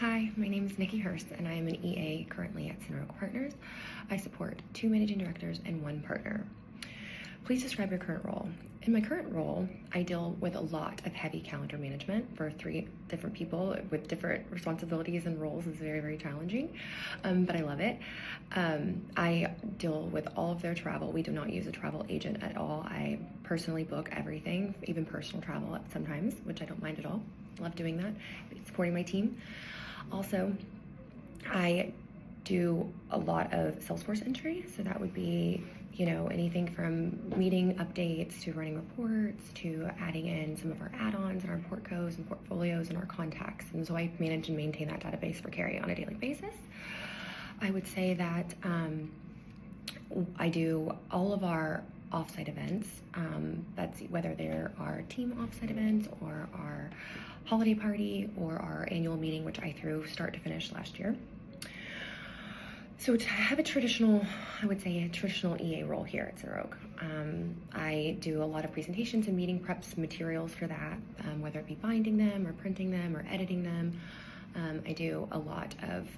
Hi, my name is Nikki Hurst, and I am an EA currently at Center Oak Partners. I support 2 managing directors and 1 partner. Please describe your current role. In my current role, I deal with a lot of heavy calendar management for 3 different people with different responsibilities and roles. It's very, very challenging, but I love it. I deal with all of their travel. We do not use a travel agent at all. I personally book everything, even personal travel sometimes, which I don't mind at all. Love doing that, supporting my team. Also, I do a lot of Salesforce entry, so that would be, anything from meeting updates to running reports to adding in some of our add-ons and our portcos and portfolios and our contacts. And so I manage and maintain that database for Carrie on a daily basis. I would say that I do all of our offsite events. That's whether there are team offsite events or our holiday party or our annual meeting, which I threw start to finish last year. So to have a traditional EA role here at Center Oak. I do a lot of presentations and meeting preps, materials for that, whether it be binding them or printing them or editing them. I do a lot of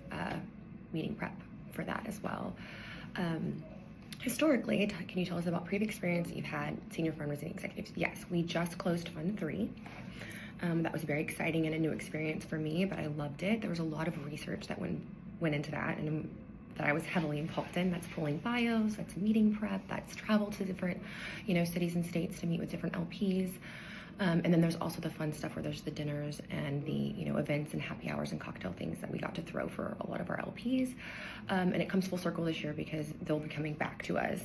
meeting prep for that as well. Historically, can you tell us about previous experience that you've had senior farmers and executives? Yes, we just closed Fund 3. That was very exciting and a new experience for me, but I loved it. There was a lot of research that went into that and that I was heavily involved in. That's pulling bios, that's meeting prep, that's travel to different, cities and states to meet with different LPs. And then there's also the fun stuff where there's the dinners and the, events and happy hours and cocktail things that we got to throw for a lot of our LPs. And it comes full circle this year because they'll be coming back to us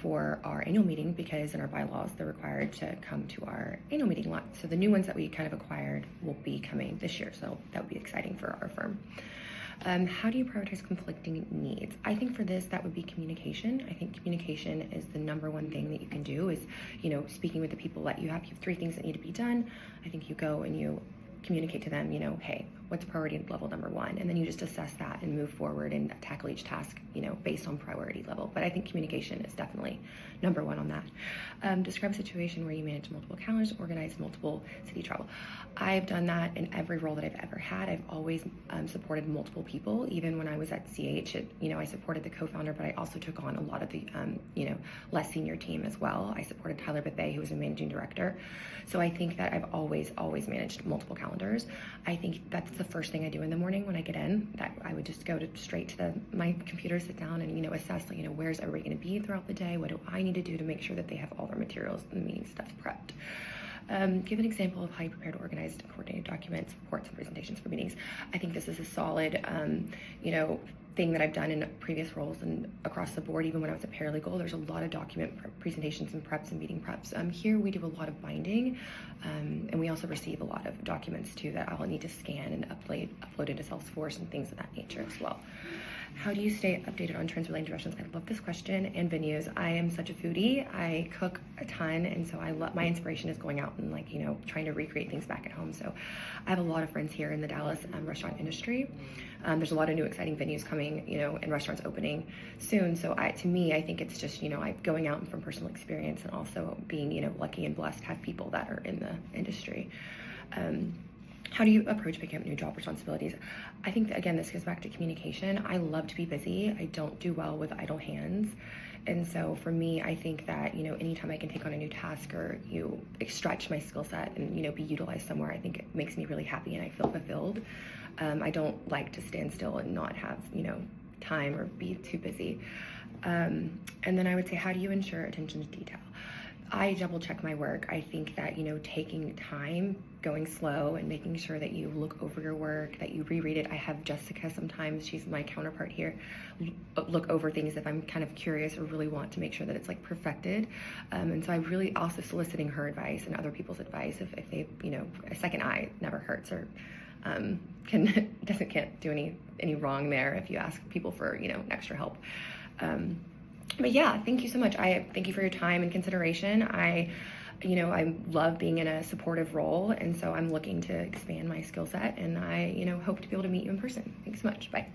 for our annual meeting, because in our bylaws, they're required to come to our annual meeting lot. So the new ones that we kind of acquired will be coming this year. So that would be exciting for our firm. How do you prioritize conflicting needs? I think for this, that would be communication. I think communication is the number one thing that you can do is, speaking with the people that you have 3 things that need to be done. I think you go and you communicate to them, hey, what's priority level number 1? And then you just assess that and move forward and tackle each task, based on priority level. But I think communication is definitely number 1 on that. Describe a situation where you manage multiple calendars, organize multiple city travel. I've done that in every role that I've ever had. I've always supported multiple people. Even when I was at CH, I supported the co-founder, but I also took on a lot of the, less senior team as well. I supported Tyler Bethay, who was a managing director. So I think that I've always managed multiple calendars. I think that's the first thing I do in the morning when I get in, that I would just go straight to my computer, sit down and, assess, where's everybody going to be throughout the day? What do I need to do to make sure that they have all their materials and meeting stuff prepped? Give an example of how you prepare to organize and coordinate documents, reports, and presentations for meetings. I think this is a solid, thing that I've done in previous roles and across the board. Even when I was a paralegal, there's a lot of document presentations and preps and meeting preps. Here we do a lot of binding, and we also receive a lot of documents too that I'll need to scan and upload into Salesforce and things of that nature as well. How do you stay updated on trends relating to restaurants? I love this question. And venues. I am such a foodie. I cook a ton, and so I love, my inspiration is going out and trying to recreate things back at home. So I have a lot of friends here in the Dallas restaurant industry. There's a lot of new exciting venues coming, and restaurants opening soon. So to me, I think it's just, I'm going out from personal experience and also being, lucky and blessed to have people that are in the industry. How do you approach picking up new job responsibilities? I think that, again, this goes back to communication. I love to be busy. I don't do well with idle hands. And so for me, I think that, anytime I can take on a new task or stretch my skill set and, be utilized somewhere, I think it makes me really happy and I feel fulfilled. I don't like to stand still and not have, time or be too busy. And then I would say, how do you ensure attention to detail? I double check my work. I think that, taking time, going slow and making sure that you look over your work, that you reread it. I have Jessica sometimes, she's my counterpart here, look over things if I'm kind of curious or really want to make sure that it's perfected. And so I really also soliciting her advice and other people's advice if they, a second eye never hurts or can't do any wrong there if you ask people for, extra help. But yeah, thank you so much. I thank you for your time and consideration. I love being in a supportive role, and so I'm looking to expand my skill set, and I, hope to be able to meet you in person. Thanks so much. Bye.